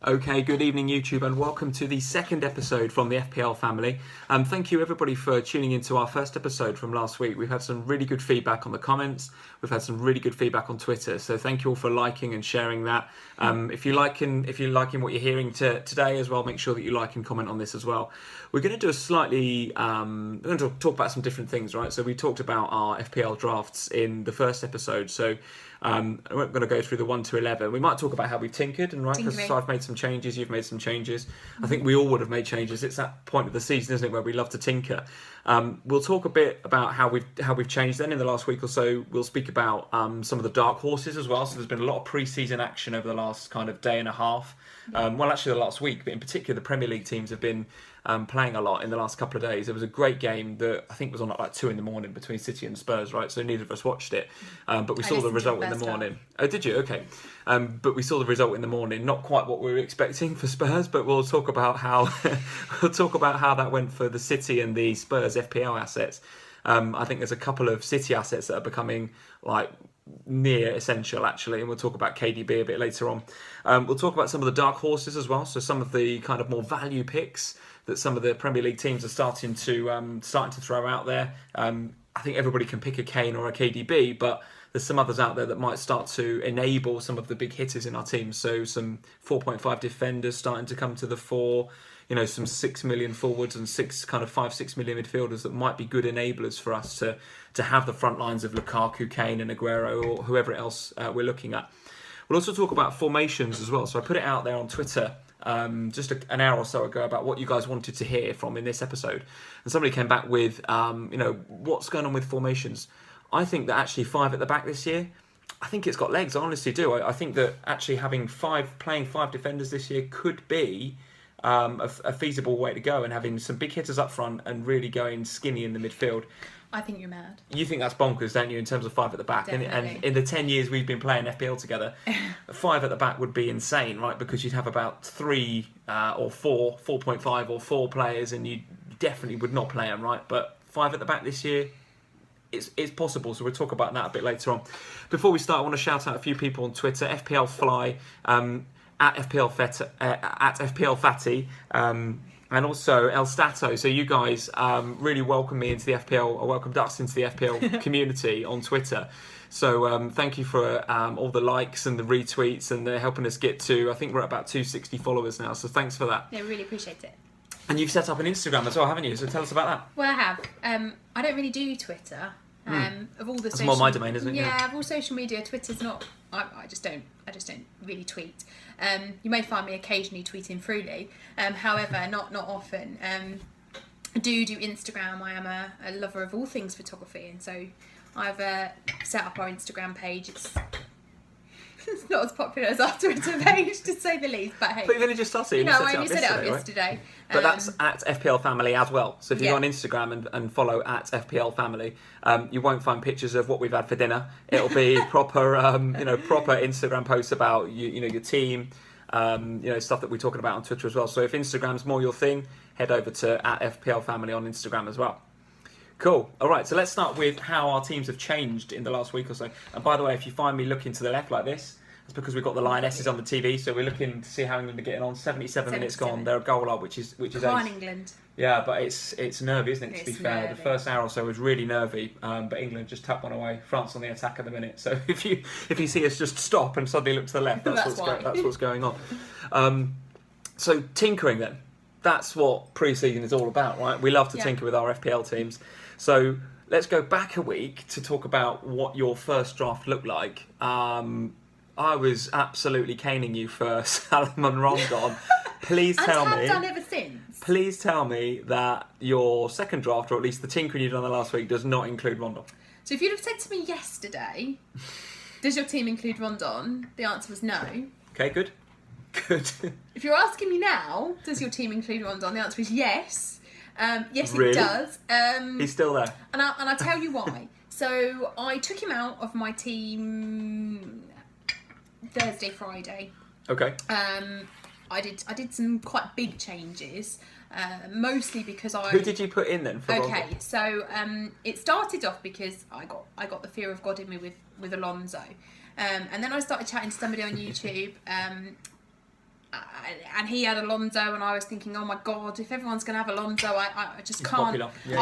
Okay, good evening YouTube and welcome to the second episode from the FPL family. Thank you everybody for tuning into our first episode from last week. We've had some really good feedback on the comments. We've had some really good feedback on Twitter. So thank you all for liking and sharing that. If you're liking what you're hearing today as well, make sure that you like and comment on this as well. We're going to do a slightly, we're going to talk about some different things, right? So we talked about our FPL drafts in the first episode. So we're going to go through the 1 to 11. We might talk about how we've tinkered, and right, because I've made some changes, you've made some changes. I think we all would have made changes. It's that point of the season, isn't it, where we love to tinker. We'll talk a bit about how we've changed then in the last week or so. We'll speak about some of the dark horses as well. So there's been a lot of pre-season action over the last kind of day and a half. Well, actually the last week, but in particular the Premier League teams have been playing a lot in the last couple of days. There was a great game that I think was on at like 2 a.m. between City and Spurs, right? So neither of us watched it, but we saw the result in the morning. Oh, did you? Okay. But we saw the result in the morning. Not quite what we were expecting for Spurs, but we'll talk about how that went for the City and the Spurs FPL assets. I think there's a couple of City assets that are becoming like near essential actually, and we'll talk about KDB a bit later on. We'll talk about some of the dark horses as well, so some of the kind of more value picks that some of the Premier League teams are starting to throw out there. I think everybody can pick a Kane or a KDB, but there's some others out there that might start to enable some of the big hitters in our team. So some 4.5 defenders starting to come to the fore, you know, some 6 million forwards and 5-6 million midfielders that might be good enablers for us to have the front lines of Lukaku, Kane and Aguero or whoever else we're looking at. We'll also talk about formations as well. So I put it out there on Twitter just an hour or so ago about what you guys wanted to hear from in this episode. And somebody came back with, what's going on with formations. I think that actually 5 at the back this year, I think it's got legs. I honestly do. I think that actually playing 5 defenders this year could be a feasible way to go, and having some big hitters up front and really going skinny in the midfield. I think you're mad. You think that's bonkers, don't you, in terms of 5 at the back? And in the 10 years we've been playing FPL together, 5 at the back would be insane, right? Because you'd have about 3 or 4, 4.5 or 4 players, and you definitely would not play them, right? But 5 at the back this year, it's possible, so we'll talk about that a bit later on. Before we start, I want to shout out a few people on Twitter. FPL Fly, at FPL Fatty, and also El Stato. So you guys really welcomed me into the FPL, or welcomed us into the FPL community on Twitter. So thank you for all the likes and the retweets, and they're helping us get to, I think we're at about 260 followers now. So thanks for that. Yeah, really appreciate it. And you've set up an Instagram as well, haven't you? So tell us about that. Well, I have. I don't really do Twitter. Of all the That's more my domain, isn't it? Yeah, of all social media, Twitter's not. I just don't really tweet. You may find me occasionally tweeting freely. However, not often. I do Instagram. I am a lover of all things photography, and so I've set up our Instagram page. It's not as popular as our Twitter page, to say the least. But hey, but you've only just started. I only set it up yesterday. But that's at FPL Family as well. So if you go on Instagram and follow at FPL Family, you won't find pictures of what we've had for dinner. It'll be proper, proper Instagram posts about your team, stuff that we're talking about on Twitter as well. So if Instagram's more your thing, head over to at FPL Family on Instagram as well. Cool. All right, so let's start with how our teams have changed in the last week or so. And by the way, if you find me looking to the left like this, it's because we've got the Lionesses on the TV, so we're looking to see how England are getting on. 77 minutes gone, they're a goal up, which is Come on, England. Yeah, but it's nervy, isn't it, to be fair? The first hour or so was really nervy, but England just tapped one away. France on the attack at the minute. So if you see us just stop and suddenly look to the left, that's what's going on. So tinkering then. That's what pre-season is all about, right? We love to tinker with our FPL teams. So let's go back a week to talk about what your first draft looked like. I was absolutely caning you for Salomon Rondon. Please tell me. And have done ever since. Please tell me that your second draft, or at least the tinkering you've done the last week, does not include Rondon. So if you'd have said to me yesterday, does your team include Rondon? The answer was no. Okay, good. Good. If you're asking me now, does your team include Rondon? The answer is yes. Yes, really? It does. He's still there. And I'll tell you why. So I took him out of my team Thursday, Friday. Okay. I did some quite big changes, mostly because Who did you put in then for Rondon? Okay, so it started off because I got the fear of God in me with Alonso, and then I started chatting to somebody on YouTube. and he had Alonso, and I was thinking, oh my god, if everyone's going to have Alonso, I just can't. Popular. Yeah,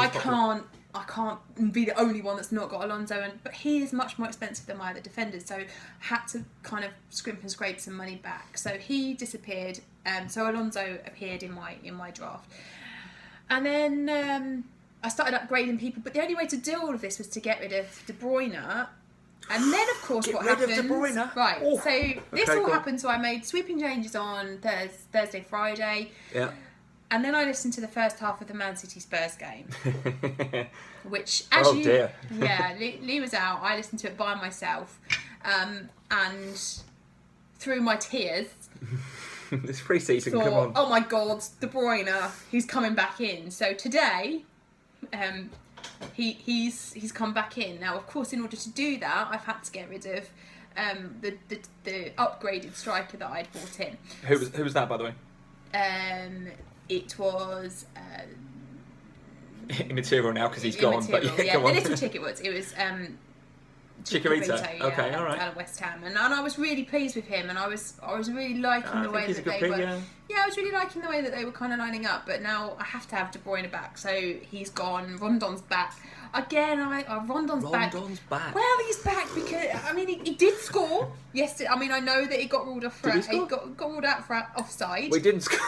I can't be the only one that's not got Alonso, but he is much more expensive than my other defenders, so had to kind of scrimp and scrape some money back. So he disappeared. So Alonso appeared in my draft, and then I started upgrading people. But the only way to do all of this was to get rid of De Bruyne. And then, of course, what happened? De Bruyne. Right. Oh. So this all happened. So I made sweeping changes on Thursday, Friday. Yeah. And then I listened to the first half of the Man City Spurs game, which, dear. Yeah, Lee was out. I listened to it by myself, and through my tears, It's pre-season. thought, Come on. oh my God, De Bruyne, he's coming back in. So today, he's come back in. Now, of course, in order to do that, I've had to get rid of the upgraded striker that I'd bought in. Who was that, by the way? It was Immaterial now because he's gone. But yeah, the little chick it was. It was Chicharito. Yeah, Okay, all right. Out of West Ham, and I was really pleased with him, and I was really liking the way that they were. Yeah, I was really liking the way that they were kind of lining up. But now I have to have De Bruyne back, so he's gone. Rondon's back again. Rondon's back. Well, he's back because I mean he did score yesterday. I mean I know that he got ruled off for he got ruled out for offside. We didn't score.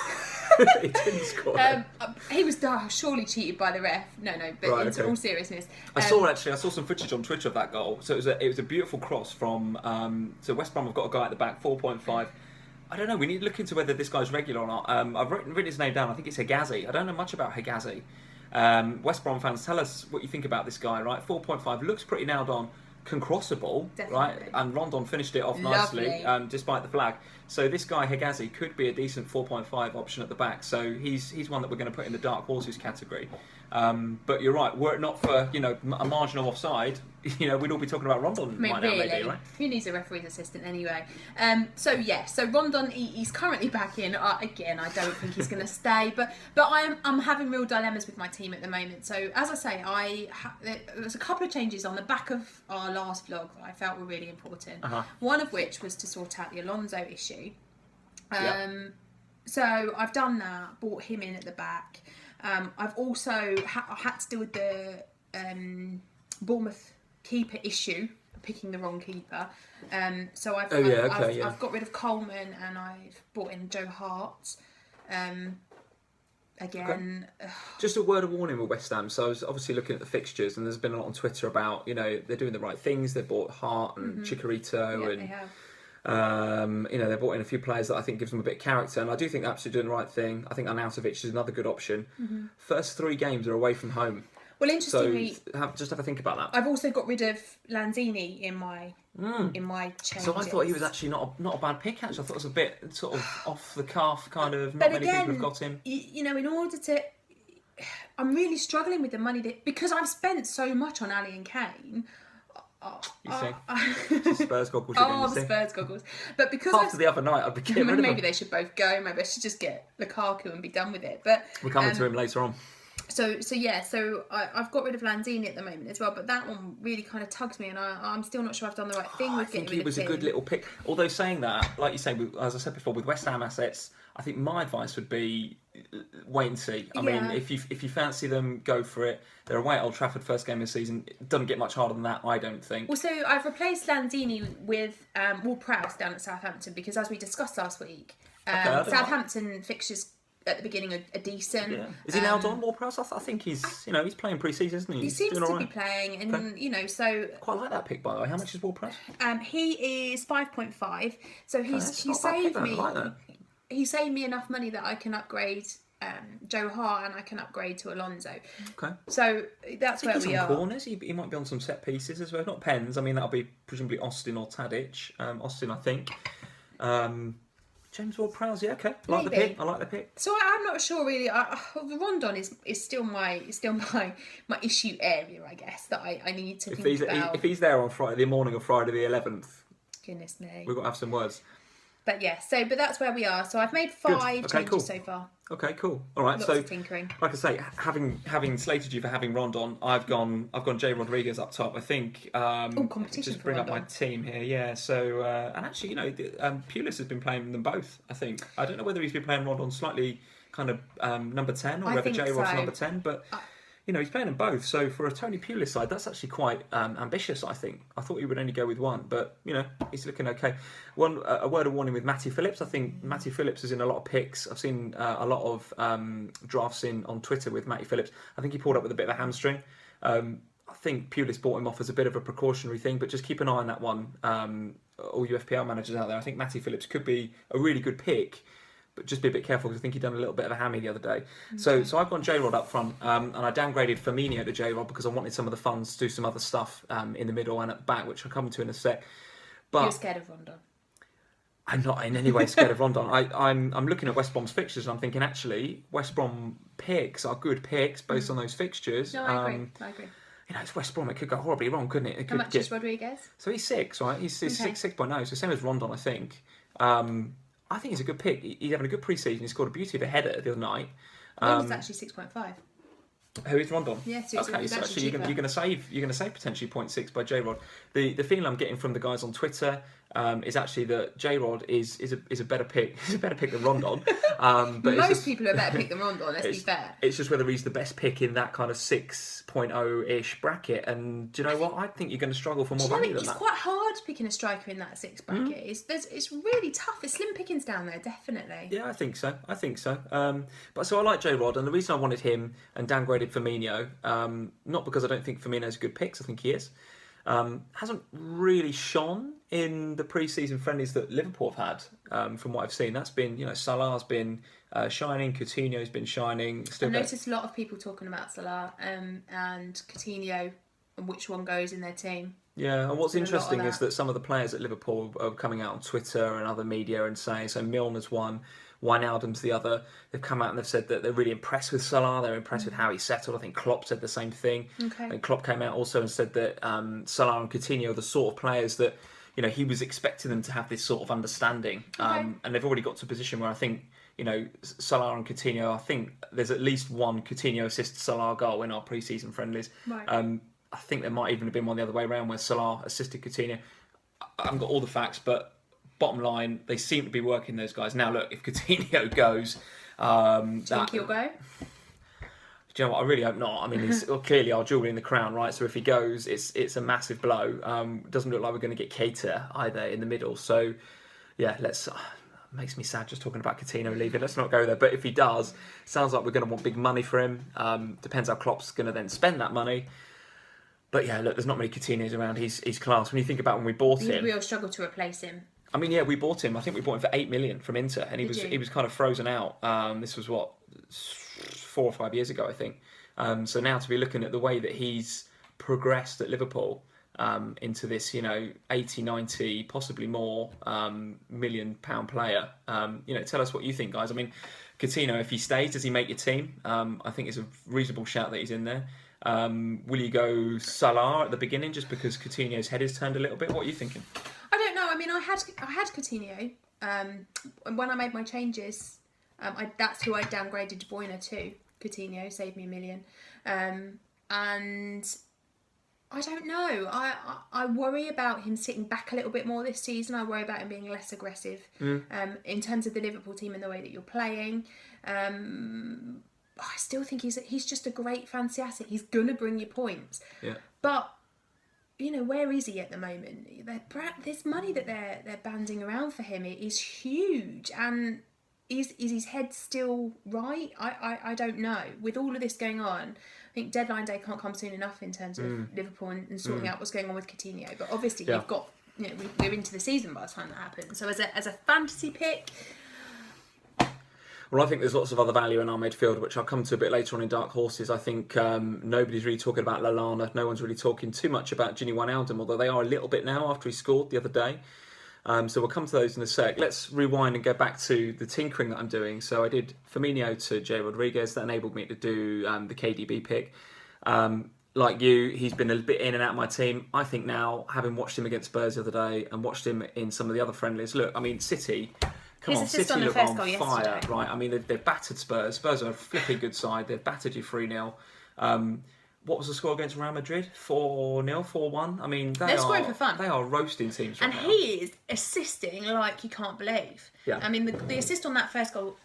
He didn't score. He was surely cheated by the ref. No, but right, in all seriousness, I saw some footage on Twitter of that goal. So it was a beautiful cross from. So West Brom have got a guy at the back, 4.5. I don't know. We need to look into whether this guy's regular or not. I've written his name down. I think it's Hegazi. I don't know much about Hegazi. West Brom fans, tell us what you think about this guy. Right, 4.5 looks pretty nailed on. Can cross a ball, right? And Rondon finished it off nicely, despite the flag. So this guy Hegazi could be a decent 4.5 option at the back. So he's one that we're going to put in the dark horses category. But you're right. Were it not for a marginal offside, we'd all be talking about Rondon right now, maybe, right? Who needs a referee's assistant anyway? So Rondon he's currently back in. Again, I don't think he's going to stay, but I'm having real dilemmas with my team at the moment. So as I say, there was a couple of changes on the back of our last vlog that I felt were really important. One of which was to sort out the Alonso issue. So I've done that, brought him in at the back. I've also had to deal with the Bournemouth keeper issue, picking the wrong keeper. So I've got rid of Coleman and I've brought in Joe Hart. Again, just a word of warning with West Ham. So I was obviously looking at the fixtures, and there's been a lot on Twitter about they're doing the right things. They bought Hart and Chicharito, and they have. They brought in a few players that I think gives them a bit of character, and I do think they're absolutely doing the right thing. I think Arnautovic is another good option. First 3 games are away from home. Well, interestingly, so have a think about that. I've also got rid of Lanzini in my changes. So I thought he was actually not a bad pick. Actually, I thought it was a bit sort of off the cuff, kind of. Not many people have got him. In order to, I'm really struggling with the money because I've spent so much on Ali and Kane. You see, Spurs goggles. The Spurs goggles. But because after the other night, I'd be getting rid of maybe them. they should both go. Maybe I should just get Lukaku and be done with it. But we're coming to him later on. So I've got rid of Lanzini at the moment as well, but that one really kind of tugs me, and I'm still not sure I've done the right thing with getting rid of him. I think he was a good little pick. Although saying that, like you say, as I said before, with West Ham assets, I think my advice would be wait and see. I mean, if you fancy them, go for it. They're away at Old Trafford, first game of the season. It doesn't get much harder than that, I don't think. Well, so I've replaced Lanzini with Ward-Prowse down at Southampton because, as we discussed last week, Southampton fixtures at the beginning are decent. Yeah. Is he now on Ward-Prowse? I think he's he's playing pre-season, isn't he? He seems to be playing, and so quite like that pick, by the way. How much is Ward-Prowse? He is 5.5. So he saved me. I like that. He saved me enough money that I can upgrade Joe Hart and I can upgrade to Alonso. Okay. So that's where we are. Corners. He might be on some set pieces as well. Not pens. I mean, that'll be presumably Austin or Tadic. Austin, I think. James Ward-Prowse, yeah, okay. I like the pick. So I'm not sure really. Rondon is still my issue area, I guess, that I need to think about. If he's there on Friday, the morning of Friday the 11th, goodness me, we've got to have some words. But yeah, but that's where we are. So I've made 5 changes so far. Okay, cool. All right, Lots so of tinkering. like I say, having slated you for having Rondon, I've gone Jay Rodriguez up top. I think. Competition just for bring up my Rondon. team here. Yeah. So and actually, Pulis has been playing them both. I think. I don't know whether he's been playing Rondon slightly kind of number 10 or I whether think J Rod's so. number 10, but. He's playing them both. So for a Tony Pulis side, that's actually quite ambitious, I think. I thought he would only go with one, but, he's looking okay. A word of warning with Matty Phillips. I think Matty Phillips is in a lot of picks. I've seen a lot of drafts on Twitter with Matty Phillips. I think he pulled up with a bit of a hamstring. I think Pulis bought him off as a bit of a precautionary thing, but just keep an eye on that one. All you FPL managers out there, I think Matty Phillips could be a really good pick. But just be a bit careful because I think he done a little bit of a hammy the other day. Okay. So I've gone J-Rod up front, and I downgraded Firmino to J-Rod because I wanted some of the funds to do some other stuff in the middle and at the back, which I'll come to in a sec. But you're scared of Rondon? I'm not in any way scared of Rondon. I'm looking at West Brom's fixtures and I'm thinking, actually, West Brom picks are good picks based on those fixtures. No, I agree. It's West Brom. It could go horribly wrong, couldn't it? How much is Rodriguez? So he's 6, right? He's 6.0, so same as Rondon, I think. I think he's a good pick. He's having a good pre-season. He scored a beauty of a header the other night. He's actually 6.5. Who is Rondon? Yeah, so okay. So actually, you're going to save potentially 0.6 by J-Rod. The feeling I'm getting from the guys on Twitter is actually that J-Rod is a better pick. He's a better pick than Rondon. But most people are a better pick than Rondon. Let's be fair. It's just whether he's the best pick in that kind of 6.0-ish bracket. And do you know what? I think you're going to struggle for more money than that. It's quite hard picking a striker in that 6 bracket. It's really tough. It's slim pickings down there, definitely. Yeah, I think so. But so I like J-Rod, and the reason I wanted him and downgraded Firmino, not because I don't think Firmino's a good pick, 'cause I think he is. Hasn't really shone in the pre-season friendlies that Liverpool have had, from what I've seen. That's been, Salah's been shining, Coutinho's been shining. I noticed a lot of people talking about Salah and Coutinho and which one goes in their team. Yeah, and what's interesting is that some of the players at Liverpool are coming out on Twitter and other media and saying, so Milner's one, Wijnaldum's the other. They've come out and they've said that they're really impressed with Salah. They're impressed with how he settled. I think Klopp said the same thing. Okay. And Klopp came out also and said that Salah and Coutinho are the sort of players that he was expecting them to have this sort of understanding. Okay. And they've already got to a position where I think Salah and Coutinho. I think there's at least one Coutinho assist Salah goal in our pre-season friendlies. Right. I think there might even have been one the other way around where Salah assisted Coutinho. I haven't got all the facts, but bottom line, they seem to be working those guys. Now, look, if Coutinho goes... do you think he'll go? Do you know what? I really hope not. I mean, he's clearly our jewel in the crown, right? So if he goes, it's a massive blow. Doesn't look like we're going to get Keita either in the middle. So, yeah, makes me sad just talking about Coutinho leaving. Let's not go there. But if he does, sounds like we're going to want big money for him. Depends how Klopp's going to then spend that money. But yeah, look, there's not many Coutinhos around. He's class. When you think about when we bought him, we'll struggle to replace him. I mean, yeah, we bought him. I think we bought him for 8 million from Inter, and he was kind of frozen out. This was 4 or 5 years ago, I think. So now to be looking at the way that he's progressed at Liverpool into this, 80, 90, possibly more £1 million player. Tell us what you think, guys. I mean, Coutinho, if he stays, does he make your team? I think it's a reasonable shout that he's in there. Will you go Salah at the beginning just because Coutinho's head is turned a little bit? What are you thinking? I don't know. I mean, I had Coutinho. And when I made my changes, that's who I downgraded De Bruyne to. Coutinho saved me £1 million. And I don't know. I worry about him sitting back a little bit more this season. I worry about him being less aggressive in terms of the Liverpool team and the way that you're playing. I still think he's just a great fancy asset. He's gonna bring you points. Yeah. But where is he at the moment? This money that they're banding around for him is huge, and is his head still right? I don't know. With all of this going on, I think deadline day can't come soon enough in terms of Liverpool and sorting out what's going on with Coutinho. But obviously you've got we're into the season by the time that happens. So as a fantasy pick. Well, I think there's lots of other value in our midfield, which I'll come to a bit later on in Dark Horses. I think nobody's really talking about Lallana. No one's really talking too much about Gini Wijnaldum, although they are a little bit now after he scored the other day. So we'll come to those in a sec. Let's rewind and go back to the tinkering that I'm doing. So I did Firmino to J Rodriguez. That enabled me to do the KDB pick. like you, he's been a bit in and out of my team. I think now, having watched him against Spurs the other day and watched him in some of the other friendlies, look, I mean, City, come His on, assist City on the look first on goal fire, yesterday. right? I mean, they've battered Spurs. Spurs are a flipping good side. They've battered you 3-0. What was the score against Real Madrid? 4-0, 4-1. I mean, They're scoring for fun. They are roasting teams right And now. he is assisting like you can't believe. Yeah. I mean, the assist on that first goal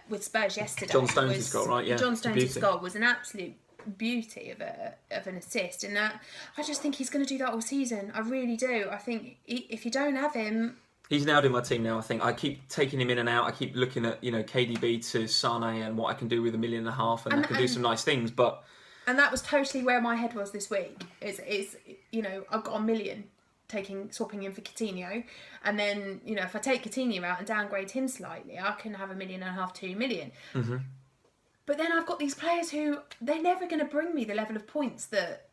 with Spurs yesterday. John Stones' goal, right? Yeah. John Stones' Beauty. goal was an absolute beauty of an assist, and I just think he's going to do that all season. I really do. I think if you don't have him. He's now in my team now, I think. I keep taking him in and out. I keep looking at, KDB to Sane and what I can do with $1.5 million, and I can do some nice things, but... And that was totally where my head was this week. Is I've got $1 million swapping in for Coutinho, and then if I take Coutinho out and downgrade him slightly, I can have $1.5 million, $2 million. Mm-hmm. But then I've got these players who they're never going to bring me the level of points that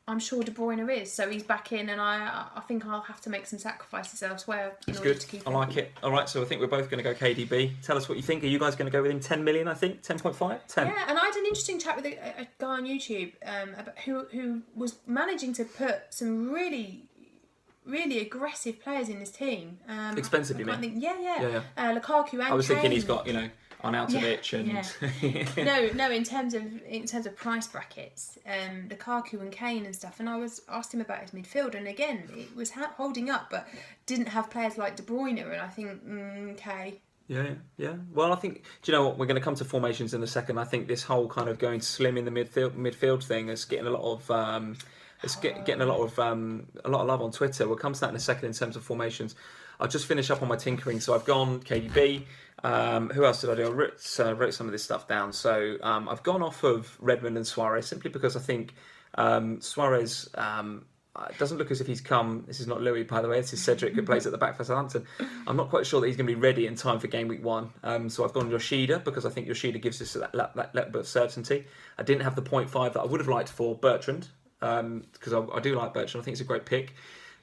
I'm sure De Bruyne is. So he's back in, and I think I'll have to make some sacrifices elsewhere in order to keep him. I like it. All right, so I think we're both going to go KDB. Tell us what you think. Are you guys going to go with him? 10 million, I think? 10.5? 10? Yeah, and I had an interesting chat with a guy on YouTube about who was managing to put some really, really aggressive players in his team. Expensive, you mean? Yeah. Lukaku and I was thinking Kane. he's got, Arnautovic and... No, in terms of price brackets, Lukaku and Kane and stuff. And I asked him about his midfield, and again, it was holding up, but didn't have players like De Bruyne. And I think, okay. Yeah. Well, I think, do you know what? We're going to come to formations in a second. I think this whole kind of going slim in the midfield thing is getting a lot of getting a lot of love on Twitter. We'll come to that in a second in terms of formations. I'll just finish up on my tinkering. So I've gone KDB. Who else did I do? I wrote some of this stuff down. So I've gone off of Redmond and Suarez simply because I think Suarez doesn't look as if he's come. This is not Louis, by the way. This is Cedric, who plays at the back for Southampton. I'm not quite sure that he's going to be ready in time for game week 1. So I've gone Yoshida because I think Yoshida gives us that little bit of certainty. I didn't have the 0.5 that I would have liked for Bertrand because I do like Bertrand. I think it's a great pick.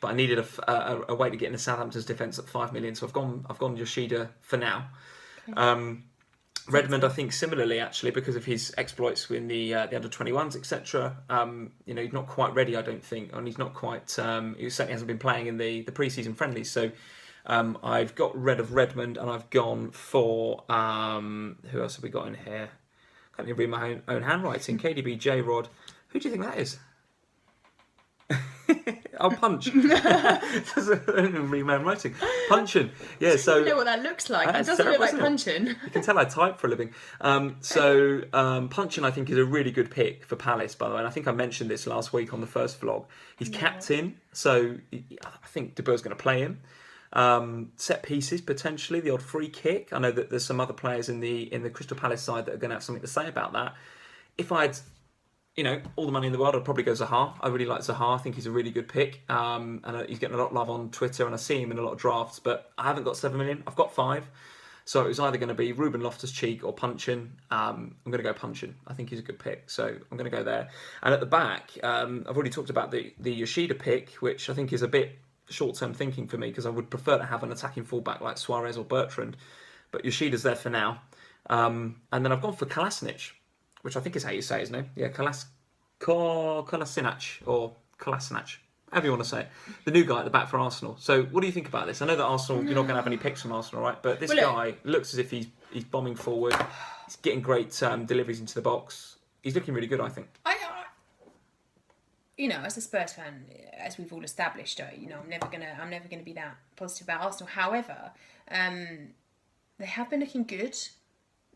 But I needed a way to get into Southampton's defence at 5 million, so I've gone Yoshida for now. Okay. Redmond, I think similarly actually because of his exploits in the under 21s, etc. He's not quite ready, I don't think, and he's not quite. He certainly hasn't been playing in the pre-season friendlies. So I've got rid of Redmond, and I've gone for who else have we got in here? Can't even read my own handwriting. KDB, J-Rod. Who do you think that is? Oh, Punch. Man writing. Punchin. Yeah, so... You know what that looks like. It doesn't look like Punchin. You can tell I type for a living. Punchin, I think, is a really good pick for Palace, by the way. And I think I mentioned this last week on the first vlog. He's captain, so I think De Boer's going to play him. Set pieces, potentially, the odd free kick. I know that there's some other players in the Crystal Palace side that are going to have something to say about that. If I'd... all the money in the world, I'd probably go Zaha. I really like Zaha. I think he's a really good pick. And he's getting a lot of love on Twitter, and I see him in a lot of drafts. But I haven't got 7 million. I've got 5. So it was either going to be Ruben Loftus-Cheek or Punchin. I'm going to go Punchin. I think he's a good pick. So I'm going to go there. And at the back, I've already talked about the Yoshida pick, which I think is a bit short-term thinking for me because I would prefer to have an attacking fullback like Suarez or Bertrand. But Yoshida's there for now. And then I've gone for Kolasinac, which I think is how you say his name. Yeah, Kolasinac or Kolasinac, however you want to say it. The new guy at the back for Arsenal. So what do you think about this? I know that Arsenal, you're not going to have any picks from Arsenal, right? But this guy looks as if he's bombing forward. He's getting great deliveries into the box. He's looking really good, I think. As a Spurs fan, as we've all established, I'm never gonna be that positive about Arsenal. However, they have been looking good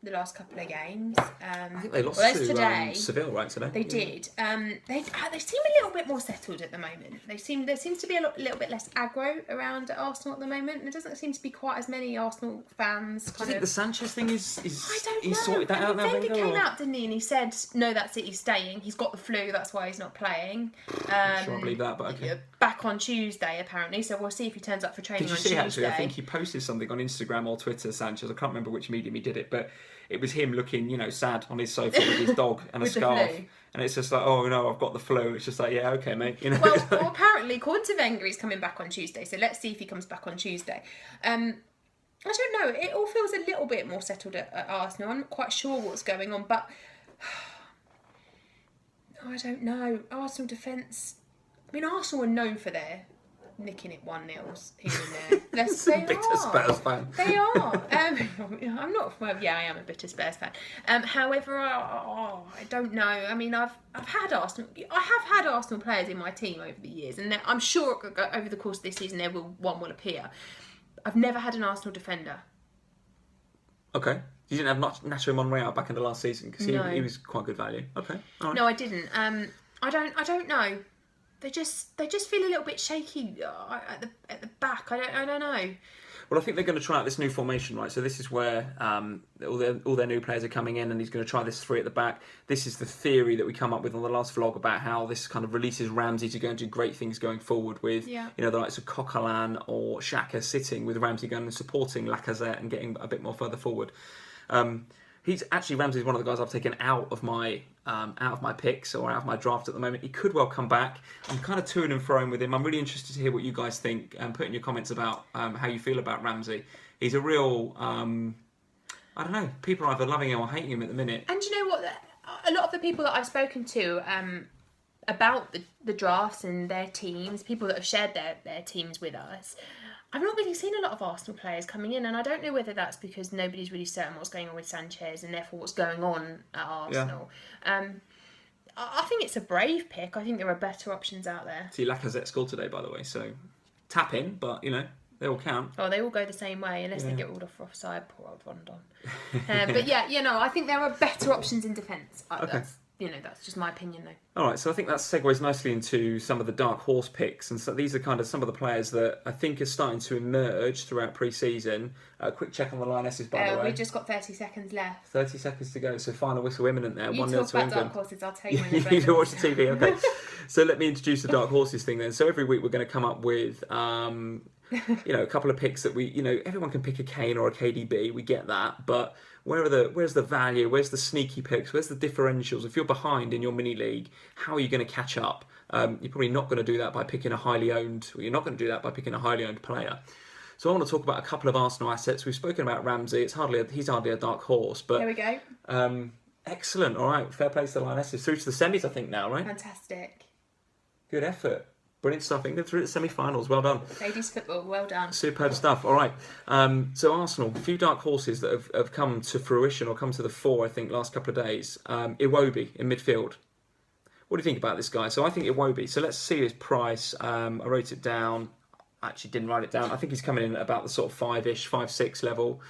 the last couple of games. I think they lost to Seville, right, today? They did. They seem a little bit more settled at the moment. There seems to be a little bit less aggro around Arsenal at the moment, and there doesn't seem to be quite as many Arsenal fans. Do you think the Sanchez thing is I don't know. He's sorted that out now? Wenger came out, didn't he? And he said, "No, that's it. He's staying. He's got the flu. That's why he's not playing." I'm sure I believe that, but okay. Back on Tuesday, apparently. So we'll see if he turns up for training on Tuesday. Did you see actually? I think he posted something on Instagram or Twitter. Sanchez. I can't remember which medium he did it, but it was him looking, sad on his sofa with his dog and a scarf. And it's just like, oh no, I've got the flu. It's just like, yeah, okay, mate. Well, apparently, according to Wenger, he's coming back on Tuesday. So let's see if he comes back on Tuesday. I don't know. It all feels a little bit more settled at Arsenal. I'm not quite sure what's going on, but I don't know. Arsenal defence. I mean, Arsenal are known for their nicking it 1-0 here and there. They bitter are. Spurs fan. They are. I'm not. Well, yeah, I am a bitter Spurs fan. However, I don't know. I mean, I've had Arsenal. I have had Arsenal players in my team over the years, and I'm sure over the course of this season one will appear. I've never had an Arsenal defender. Okay. You didn't have Nacho Monreal back in the last season because No. he was quite good value. Okay. All right. No, I didn't. I don't know. They just feel a little bit shaky at the back. I don't know. Well, I think they're going to try out this new formation, right? So this is where all their new players are coming in, and he's going to try this 3 at the back. This is the theory that we come up with on the last vlog about how this kind of releases Ramsey to go and do great things going forward with, Yeah. the likes of Coquelin or Xhaka sitting with Ramsey going and supporting Lacazette and getting a bit more further forward. Ramsey's one of the guys I've taken out of my picks or out of my draft at the moment. He could well come back. I'm kind of toing and froing with him. I'm really interested to hear what you guys think and put in your comments about how you feel about Ramsey. He's a real, I don't know, people are either loving him or hating him at the minute. And you know what? A lot of the people that I've spoken to about the drafts and their teams, people that have shared their teams with us, I've not really seen a lot of Arsenal players coming in, and I don't know whether that's because nobody's really certain what's going on with Sanchez and therefore what's going on at Arsenal. Yeah. I think it's a brave pick. I think there are better options out there. See, Lacazette scored today, by the way, so tap in, but, they all count. Oh, they all go the same way, unless they get ruled off for offside. Poor old Rondon. But yeah, I think there are better options in defence. Okay. That's just my opinion, though. All right, so I think that segues nicely into some of the dark horse picks, and so these are kind of some of the players that I think are starting to emerge throughout pre-season. Quick check on the Lionesses, by the way. We've just got 30 seconds left. 30 seconds to go, so final whistle imminent there. You 1-0 talk to about England. dark horses, I'll tell you when You they're need to watch the TV, okay. So let me introduce the dark horses thing then. So every week we're going to come up with a couple of picks that everyone can pick a Kane or a KDB, we get that, but where's the value, where's the sneaky picks, where's the differentials? If you're behind in your mini league, how are you going to catch up? You're probably not going to do that by picking a highly owned player. So I want to talk about a couple of Arsenal assets. We've spoken about Ramsey. He's hardly a dark horse, but there we go. Excellent. All right, fair play to the Lionesses. Through to the semis, I think now, right? Fantastic. Good effort. Brilliant stuff. England through to the semi-finals. Well done. Ladies football, well done. Superb stuff. All right. So Arsenal, a few dark horses that have come to fruition or come to the fore, I think, last couple of days. Iwobi in midfield. What do you think about this guy? So I think Iwobi. So let's see his price. I wrote it down. Actually didn't write it down. I think he's coming in at about the sort of 5-6 level.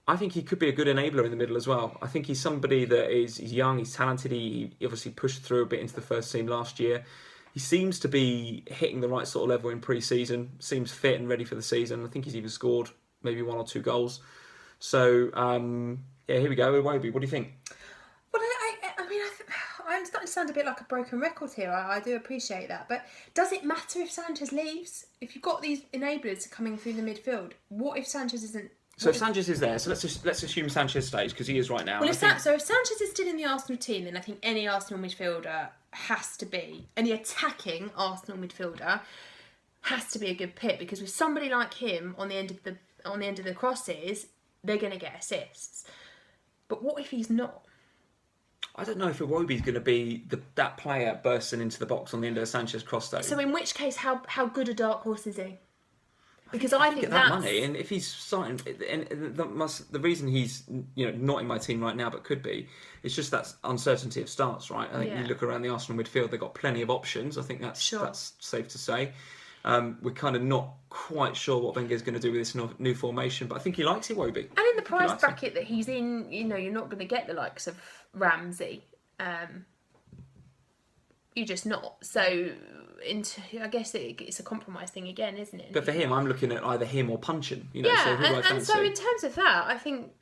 I think he could be a good enabler in the middle as well. I think he's somebody that he's young, he's talented. He obviously pushed through a bit into the first team last year. He seems to be hitting the right sort of level in pre-season. Seems fit and ready for the season. I think he's even scored maybe 1 or 2 goals. So, here we go. Iwobi, what do you think? Well, I'm starting to sound a bit like a broken record here. I do appreciate that. But does it matter if Sanchez leaves? If you've got these enablers coming through the midfield, what if Sanchez isn't... So if Sanchez is there, so let's assume Sanchez stays, because he is right now. Well, if Sanchez is still in the Arsenal team, then I think any Arsenal midfielder has to be, any attacking Arsenal midfielder has to be a good pick, because with somebody like him on the end of the crosses, they're going to get assists. But what if he's not? I don't know if Iwobi's going to be that player bursting into the box on the end of a Sanchez cross, though. So in which case, how good a dark horse is he? Because I think get that money, and if he's starting, and the reason he's not in my team right now, but could be, it's just that uncertainty of starts, right? I think you look around the Arsenal midfield; they've got plenty of options. I think that's safe to say. We're kind of not quite sure what Wenger's going to do with this new formation, but I think he likes Iwobi. And in the price bracket that he's in, you're not going to get the likes of Ramsey. You're just not. So, I guess it's a compromise thing again, isn't it? But for him, I'm looking at either him or Puncheon. So who do I fancy? And so in terms of that, I think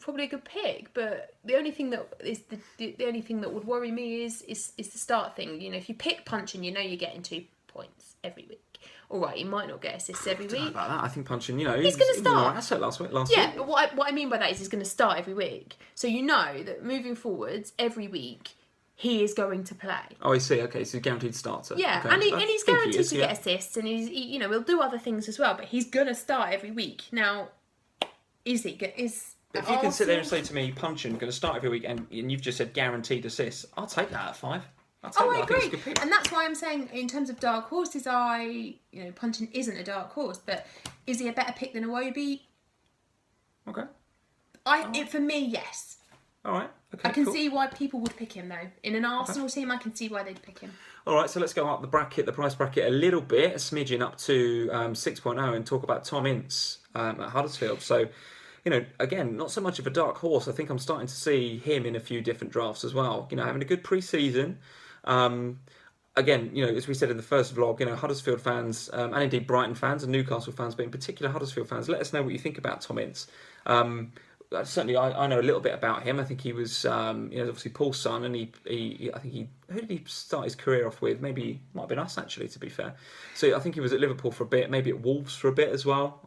probably a good pick. But the only thing that is the only thing that would worry me is the start thing. If you pick Puncheon, you're getting 2 points every week. All right, he might not get assists every week. About that, I think Puncheon, he's going to start. He was an asset last week. Yeah, but what I mean by that is he's going to start every week. So that moving forwards every week, he is going to play. Oh, I see. Okay, so he's guaranteed starter. Yeah, okay. and he's guaranteed to get assists, and he'll do other things as well. But he's going to start every week. Now, is If you can sit there and say to me, Punchin, going to start every week, and you've just said guaranteed assists, I'll take that at 5. I'll take that. I I think it's a agree, good pick. and that's why I'm saying in terms of dark horses, Punchin isn't a dark horse, but is he a better pick than Iwobi? Okay. For me, yes. All right. Okay. I can cool. see why people would pick him though. In an Arsenal team, I can see why they'd pick him. All right, so let's go up the price bracket a little bit, a smidgen up to 6.0, and talk about Tom Ince at Huddersfield. So, again, not so much of a dark horse. I think I'm starting to see him in a few different drafts as well. Having a good pre-season. Again, as we said in the first vlog, Huddersfield fans, and indeed Brighton fans and Newcastle fans, but in particular Huddersfield fans, let us know what you think about Tom Ince. Certainly, I know a little bit about him. I think he was, obviously Paul's son, and who did he start his career off with? Maybe might have been us actually, to be fair. So I think he was at Liverpool for a bit, maybe at Wolves for a bit as well.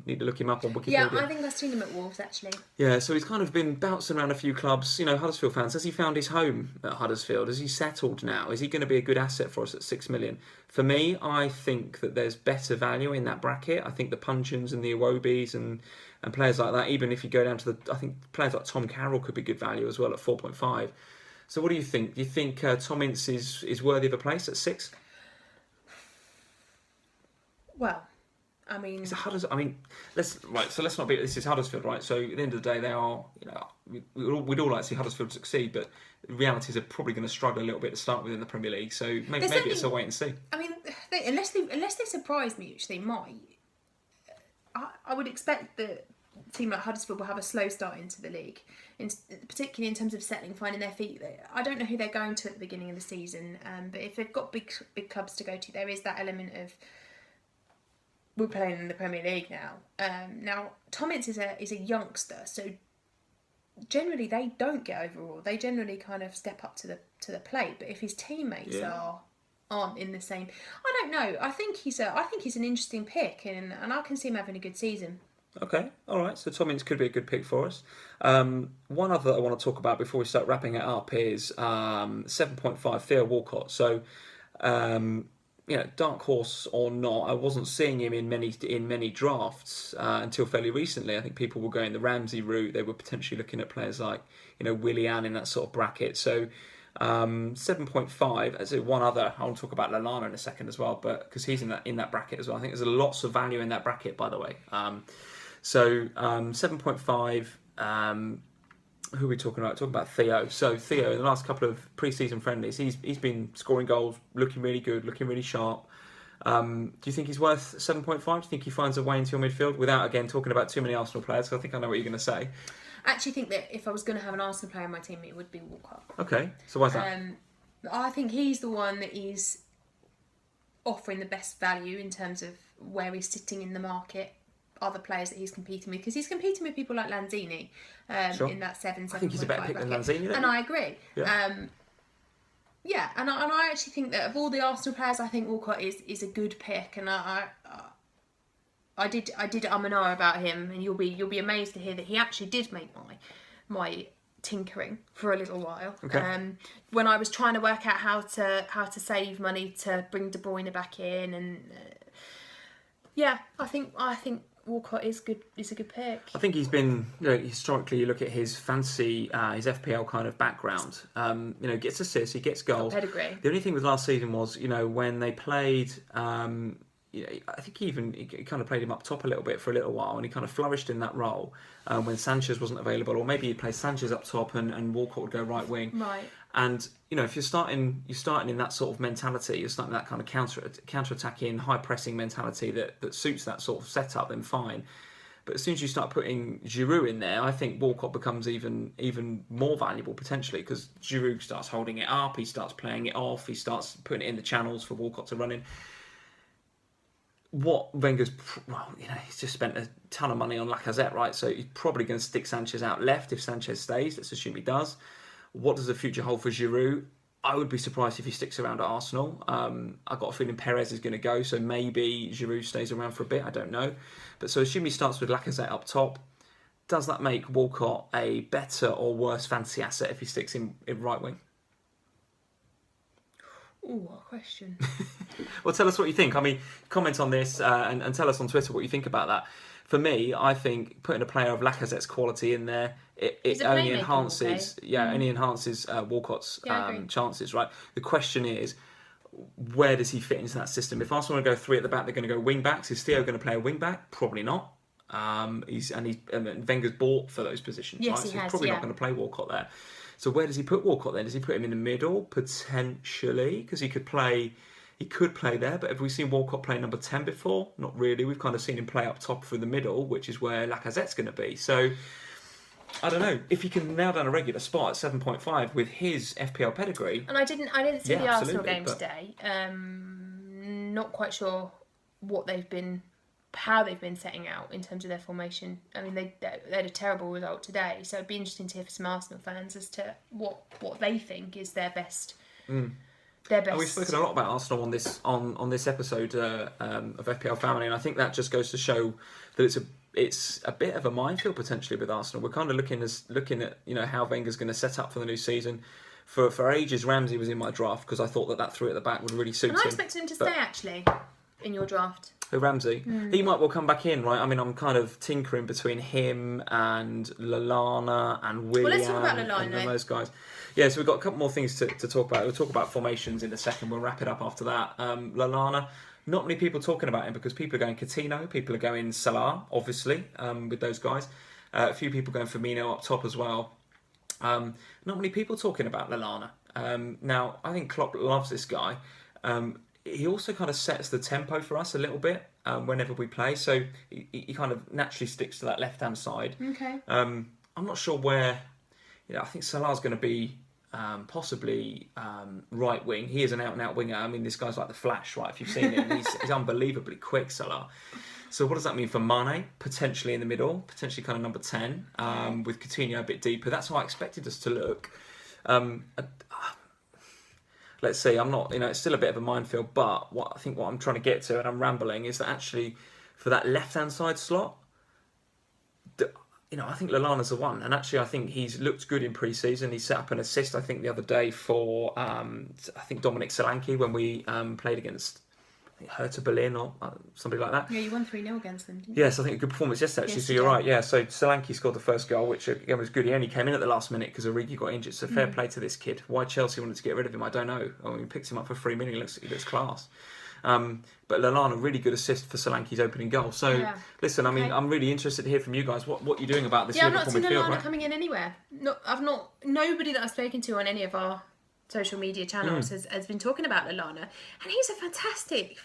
Need to look him up on Wikipedia. Yeah, I think I've seen him at Wolves actually. Yeah, so he's kind of been bouncing around a few clubs. Huddersfield fans, has he found his home at Huddersfield? Has he settled now? Is he going to be a good asset for us at 6 million? For me, I think that there's better value in that bracket. I think the Punchins and the Iwobis and players like that, even if you go down to I think players like Tom Carroll could be good value as well at 4.5. So what do you think? Do you think Tom Ince is worthy of a place at 6? Well, I mean, let's not be. This is Huddersfield, right? So at the end of the day, they are. We'd all like to see Huddersfield succeed, but the reality is they're probably going to struggle a little bit to start with in the Premier League. So maybe it's a wait and see. I mean, unless they surprise me, which they might, I would expect that a team like Huddersfield will have a slow start into the league, particularly in terms of settling, finding their feet. I don't know who they're going to at the beginning of the season, but if they've got big clubs to go to, there is that element of we're playing in the Premier League now. Now Tom Ince is a youngster, so generally they don't get overawed. They generally kind of step up to the plate. But if his teammates aren't in the same, I don't know. I think he's an interesting pick, and I can see him having a good season. Okay, all right. So Tom Ince could be a good pick for us. One other that I want to talk about before we start wrapping it up is 7.5 Theo Walcott. So, dark horse or not, I wasn't seeing him in many drafts until fairly recently. I think people were going the Ramsey route. They were potentially looking at players like Willian in that sort of bracket. So 7.5. As one other, I want to talk about Lallana in a second as well, but because he's in that bracket as well. I think there's lots of value in that bracket, by the way. So 7.5. Who are we talking about? Talking about Theo. So Theo, in the last couple of pre-season friendlies, he's been scoring goals, looking really good, looking really sharp. Do you think he's worth 7.5? Do you think he finds a way into your midfield without, again, talking about too many Arsenal players? Because I think I know what you're going to say. I actually think that if I was going to have an Arsenal player in my team, it would be Walcott. Okay, so why's that? I think he's the one that is offering the best value in terms of where he's sitting in the market. Other players that he's competing with, because he's competing with people like Lanzini in that 7.5. I think he's a better pick than Lanzini, and I agree. And I actually think that of all the Arsenal players, I think Walcott is a good pick, and I did and ah about him, and you'll be amazed to hear that he actually did make my tinkering for a little while. Okay. When I was trying to work out how to save money to bring De Bruyne back in, and I think Walcott is a good pick. I think he's been, historically, you look at his fantasy, his FPL kind of background, gets assists, he gets goals. Pedigree. The only thing with last season was, when they played, I think he kind of played him up top a little bit for a little while, and he kind of flourished in that role when Sanchez wasn't available, or maybe he'd play Sanchez up top and Walcott would go right wing. Right. And if you're starting in that sort of mentality, you're starting that kind of counter-attacking, high-pressing mentality that suits that sort of setup, then fine. But as soon as you start putting Giroud in there, I think Walcott becomes even more valuable potentially, because Giroud starts holding it up, he starts playing it off, he starts putting it in the channels for Walcott to run in. What Wenger's, he's just spent a ton of money on Lacazette, right? So he's probably going to stick Sanchez out left if Sanchez stays. Let's assume he does. What does the future hold for Giroud? I would be surprised if he sticks around at Arsenal. I've got a feeling Perez is going to go, so maybe Giroud stays around for a bit. I don't know. But so assume he starts with Lacazette up top. Does that make Walcott a better or worse fantasy asset if he sticks in right wing? Ooh, what a question. Well, tell us what you think. I mean, comment on this and tell us on Twitter what you think about that. for me, I think putting a player of Lacazette's quality in there, it a only playmaker, enhances, Walker. only enhances Walcott's Yeah, I agree. chances. Right. The question is, where does he fit into that system? If Arsenal want to go three at the back, they're going to go wing backs. Is Theo going to play a wing back? Probably not. And Wenger's bought for those positions, Yes, right? he So he's has, probably yeah. not going to play Walcott there. So where does he put Walcott then? Does he put him in the middle potentially? Because he could play there. But have we seen Walcott play number 10 before? Not really. We've kind of seen him play up top through the middle, which is where Lacazette's going to be. So I don't know if he can nail down a regular spot at 7.5 with his FPL pedigree. And I didn't see Yeah, the Arsenal absolutely, game but- today. Not quite sure how they've been setting out in terms of their formation. I mean, they had a terrible result today, so it'd be interesting to hear from some Arsenal fans as to what they think is their best. Their best. And we've spoken a lot about Arsenal on this episode of FPL Family, and I think that just goes to show that it's a bit of a minefield potentially with Arsenal. We're kind of looking at how Wenger's going to set up for the new season. For ages, Ramsey was in my draft because I thought that three at the back would really suit And him. I expected him to stay actually in your draft. Ramsey, he might well come back in, right? I mean, I'm kind of tinkering between him and Lallana and Willian. Well, let's talk about Lallana, and though. those guys. Yeah, so we've got a couple more things to talk about. We'll talk about formations in a second. We'll wrap it up after that. Lallana, not many people talking about him because people are going Coutinho, people are going Salah, obviously, with those guys. A few people going Firmino up top as well. Not many people talking about Lallana. Now, I think Klopp loves this guy. He also kind of sets the tempo for us a little bit whenever we play. So he kind of naturally sticks to that left-hand side. Okay. I'm not sure where... I think Salah's going to be possibly right wing. He is an out-and-out winger. I mean, this guy's like the Flash, right? If you've seen him, he's unbelievably quick, Salah. So what does that mean for Mane? Potentially in the middle, potentially kind of number 10, with Coutinho a bit deeper. That's how I expected us to look. Let's see, I'm not, it's still a bit of a minefield, but what I'm trying to get to, and I'm rambling, is that actually for that left-hand side slot, I think Lallana's the one. And actually, I think he's looked good in pre-season. He set up an assist, I think, the other day for, Dominic Solanke when we played against Hertha Berlin or somebody like that. Yeah, you won 3-0 against them, didn't you? Yes, I think a good performance yesterday, actually. Yes, So you you're did. right, yeah. So Solanke scored the first goal, which again was good. He only came in at the last minute because Origi got injured. So fair play to this kid. Why Chelsea wanted to get rid of him, I don't know. I mean, we picked him up for $3 million. He looks class. But Lallana, really good assist for Solanke's opening goal. So Yeah. listen, I mean, Okay. I'm really interested to hear from you guys what you're doing about this Yeah, I've not Liverpool seen midfield, Lallana right? coming in anywhere. Nobody that I've spoken to on any of our social media channels has been talking about Lallana, and he's a fantastic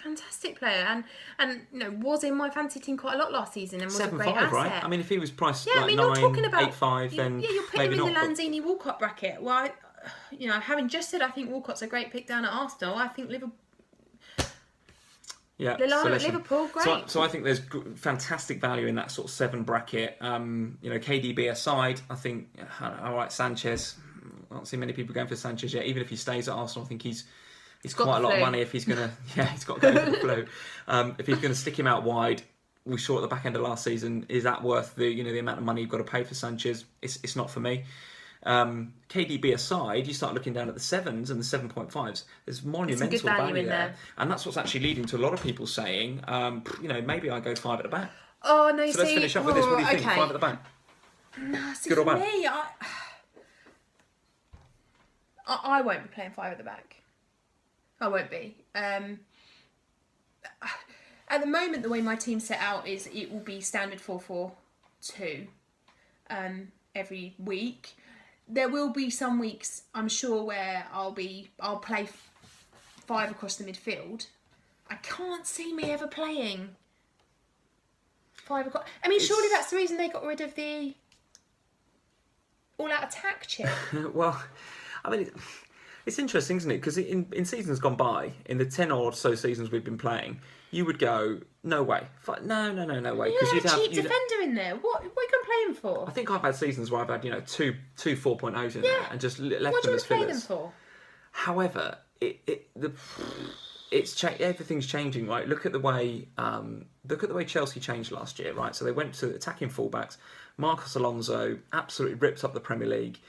player, and was in my fantasy team quite a lot last season, and was a great 7.5, asset. right? I mean, if he was priced Yeah, I like mean, 9, you're talking about 8.5, then you're putting maybe him in not. the Lanzini Walcott bracket. Well, having just said I think Walcott's a great pick down at Arsenal, I think Liverpool. Yeah, Lallana at listen, Liverpool, great. So I think there's fantastic value in that sort of 7 bracket. KDB aside, I think, all right, Sanchez. I don't see many people going for Sanchez yet. Even if he stays at Arsenal, I think he's got quite a the lot of flu. money if he's going to... he's got to go for the flu. If he's going to stick him out wide, we saw at the back end of last season, is that worth the amount of money you've got to pay for Sanchez? It's not for me. KDB aside, you start looking down at the 7s and the 7.5s. There's monumental value value in there. there. And that's what's actually leading to a lot of people saying, maybe I go 5 at the back. Oh no! So let's finish up with this. What do you think? Okay. 5 at the back. No, see, Good or for bad? me, I won't be playing 5 at the back. I won't be. At the moment, the way my team's set out is it will be standard 4-4-2 every week. There will be some weeks, I'm sure, where I'll play 5 across the midfield. I can't see me ever playing 5 across. I mean, surely that's the reason they got rid of the all-out attack chip. Well, I mean, it's interesting, isn't it? Because in seasons gone by, in the 10 or so seasons we've been playing, you would go, no way. No way. You had a cheap you'd- defender in there. What are you going to play him for? I think I've had seasons where I've had, two 4.0s in there and just left What do them you as want to play them fillers. for? However, everything's changing, right? Look at the way Chelsea changed last year, right? So they went to attacking fullbacks. Marcos Alonso absolutely ripped up the Premier League.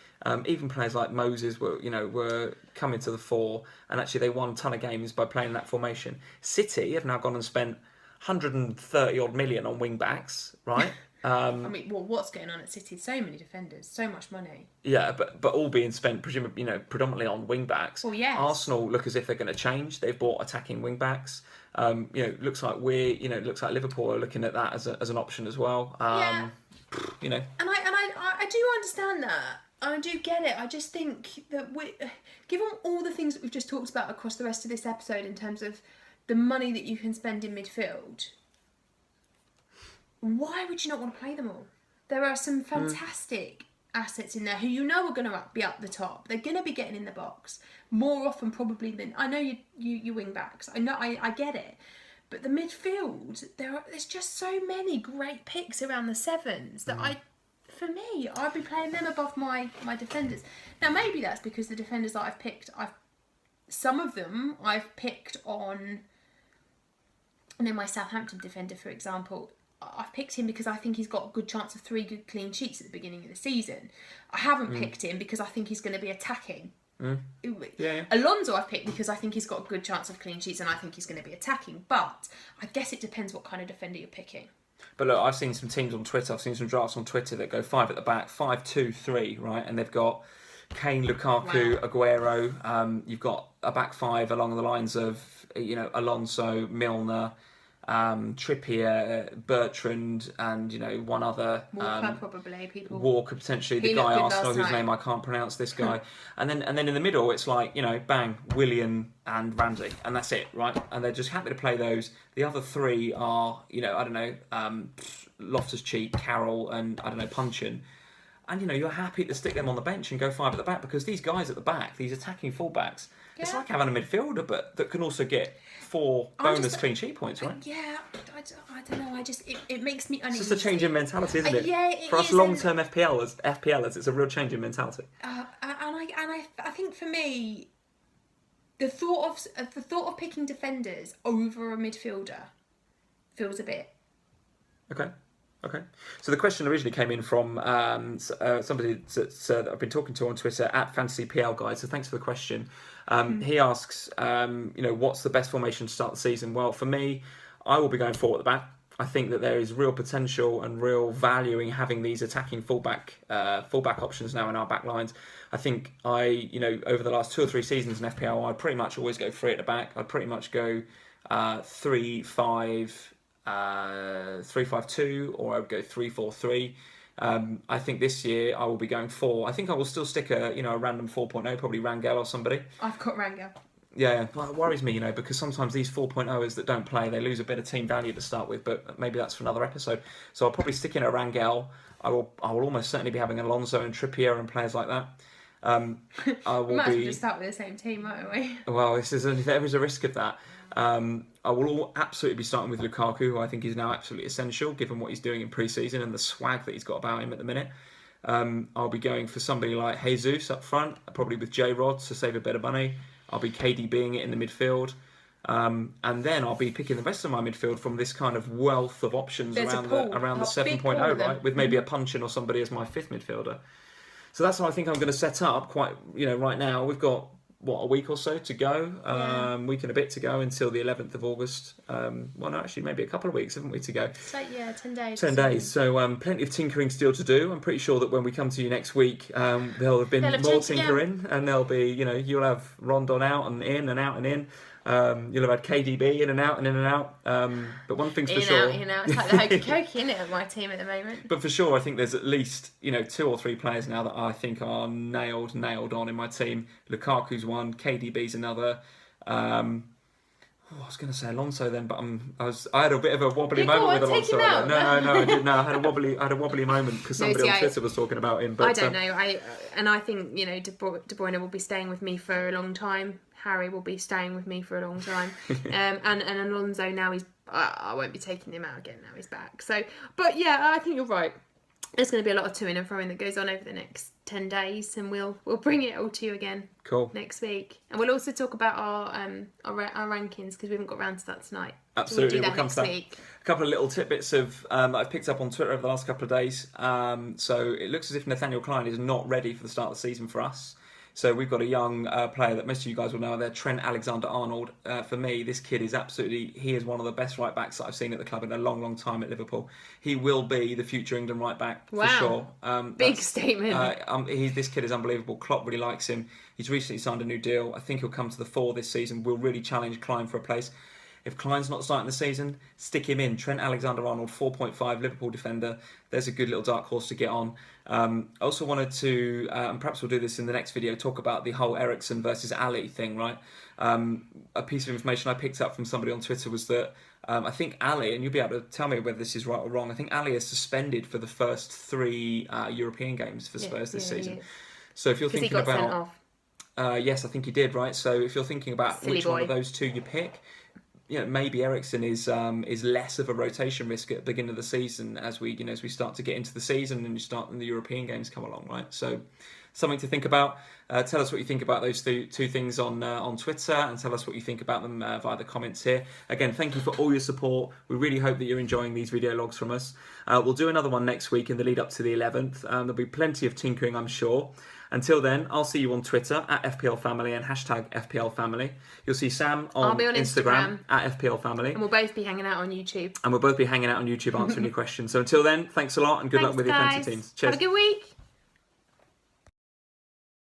Even players like Moses were coming to the fore, and actually they won a ton of games by playing that formation. City have now gone and spent 130 odd million on wing backs, right? I mean, well, what's going on at City? So many defenders, so much money. Yeah, but all being spent, presumably, predominantly on wing backs. Well, yes. Arsenal look as if they're going to change. They've bought attacking wing backs. Looks like looks like Liverpool are looking at that as an option as well. Yeah. And I do understand that. I do get it. I just think that given all the things that we've just talked about across the rest of this episode in terms of the money that you can spend in midfield, why would you not want to play them all? There are some fantastic assets in there who are going to be up the top. They're going to be getting in the box more often probably than... I know you wing backs. I know, I get it. But the midfield, there's just so many great picks around the sevens that for me, I'd be playing them above my defenders. Now, maybe that's because the defenders that I've picked, some of them I've picked on... my Southampton defender, for example... I've picked him because I think he's got a good chance of 3 good clean sheets at the beginning of the season. I haven't picked him because I think he's going to be attacking. Yeah. Alonso I've picked because I think he's got a good chance of clean sheets and I think he's going to be attacking. But I guess it depends what kind of defender you're picking. But look, I've seen some teams on Twitter, I've seen some drafts on Twitter that go 5 at the back, 5-2-3, right? And they've got Kane, Lukaku, Aguero. You've got a back 5 along the lines of, Alonso, Milner, Trippier, Bertrand, and one other. Walker probably. Walker potentially, the guy Arsenal whose name I can't pronounce. This guy, and then in the middle it's like bang, Willian and Ramsey, and that's it, right? And they're just happy to play those. The other 3 are Loftus-Cheek, Carroll, and Punchin. And you're happy to stick them on the bench and go 5 at the back because these guys at the back, these attacking fullbacks, it's like having a midfielder, but that can also get 4 bonus clean sheet points, right? Yeah, I don't know. It makes me uneasy. It's just a change in mentality, isn't it? Yeah, it for us is, long-term FPLers, it's a real change in mentality. I think for me, the thought of picking defenders over a midfielder feels a bit. Okay. So the question originally came in from somebody that I've been talking to on Twitter at FantasyPL Guide. So thanks for the question. He asks, what's the best formation to start the season? Well, for me, I will be going 4 at the back. I think that there is real potential and real value in having these attacking fullback options now in our back lines. I think over the last 2 or 3 seasons in FPL, I'd pretty much always go 3 at the back. I'd pretty much go 3-5. 3-5-2, or I would go 3-4-3. I think this year I will be going 4. I think I will still stick a random 4.0, probably Rangel or somebody. I've got Rangel. Yeah, well, it worries me, because sometimes these 4.0ers that don't play, they lose a bit of team value to start with, but maybe that's for another episode. So I'll probably stick in a Rangel. I will almost certainly be having Alonso and Trippier and players like that. I will might as well just start with the same team, won't we? Well, there is a risk of that. I will absolutely be starting with Lukaku, who I think is now absolutely essential, given what he's doing in pre-season and the swag that he's got about him at the minute. I'll be going for somebody like Jesus up front, probably with J-Rod to save a bit of money. I'll be KDBing it in the midfield. And then I'll be picking the rest of my midfield from this kind of wealth of options around the 7.0, right? With maybe a Punchin or somebody as my 5th midfielder. So that's how I think I'm going to set up right now. We've got, a week or so to go, week and a bit to go until the 11th of August. Maybe a couple of weeks, haven't we, to go? So, 10 days. 10 days. So plenty of tinkering still to do. I'm pretty sure that when we come to you next week, there'll have been more tinkering, and there'll be, you'll have Rondon out and in and out and in. You'll have had KDB in and out and in and out. But one thing's for sure. In and out. It's like the hokey-cokey, isn't it, of my team at the moment? But for sure, I think there's at least 2 or 3 players now that I think are nailed on in my team. Lukaku's one, KDB's another. I was going to say Alonso then, but I had a bit of a wobbly moment with Alonso. No, I didn't. No, I had a wobbly moment because somebody on Twitter was talking about him. But I don't know. I think De Bruyne will be staying with me for a long time. Harry will be staying with me for a long time. And Alonso now I won't be taking him out again now he's back. So, but yeah, I think you're right. There's going to be a lot of to-in and fro-in that goes on over the next 10 days, and we'll bring it all to you again. Cool. Next week, and we'll also talk about our rankings because we haven't got around to that tonight. Absolutely, we'll come to that week. A couple of little tidbits of I've picked up on Twitter over the last couple of days. So it looks as if Nathaniel Klein is not ready for the start of the season for us. So we've got a young player that most of you guys will know there, Trent Alexander-Arnold. For me, this kid is he is one of the best right backs that I've seen at the club in a long, long time at Liverpool. He will be the future England right back for sure. Big statement. This kid is unbelievable. Klopp really likes him. He's recently signed a new deal. I think he'll come to the fore this season. Will really challenge Klein for a place. If Klein's not starting the season, stick him in. Trent Alexander-Arnold, 4.5, Liverpool defender. There's a good little dark horse to get on. I also wanted to, and perhaps we'll do this in the next video, talk about the whole Eriksen versus Ali thing, right? A piece of information I picked up from somebody on Twitter was that I think Ali, and you'll be able to tell me whether this is right or wrong, I think Ali is suspended for the first 3 European games for Spurs this season. So if you're thinking he got about... sent off. Yes, I think he did, right? So if you're thinking about which one of those 2 you pick... maybe Eriksen is less of a rotation risk at the beginning of the season as we start to get into the season and the European games come along, right? So something to think about. Tell us what you think about those two things on Twitter, and tell us what you think about them via the comments here. Again, thank you for all your support. We really hope that you're enjoying these video logs from us. We'll do another one next week in the lead up to the 11th. There'll be plenty of tinkering, I'm sure. Until then, I'll see you on Twitter at FPL Family and hashtag FPL Family. You'll see Sam on Instagram at FPL Family. And we'll both be hanging out on YouTube. Answering your questions. So until then, thanks a lot and good luck with your fantasy teams. Cheers. Have a good week.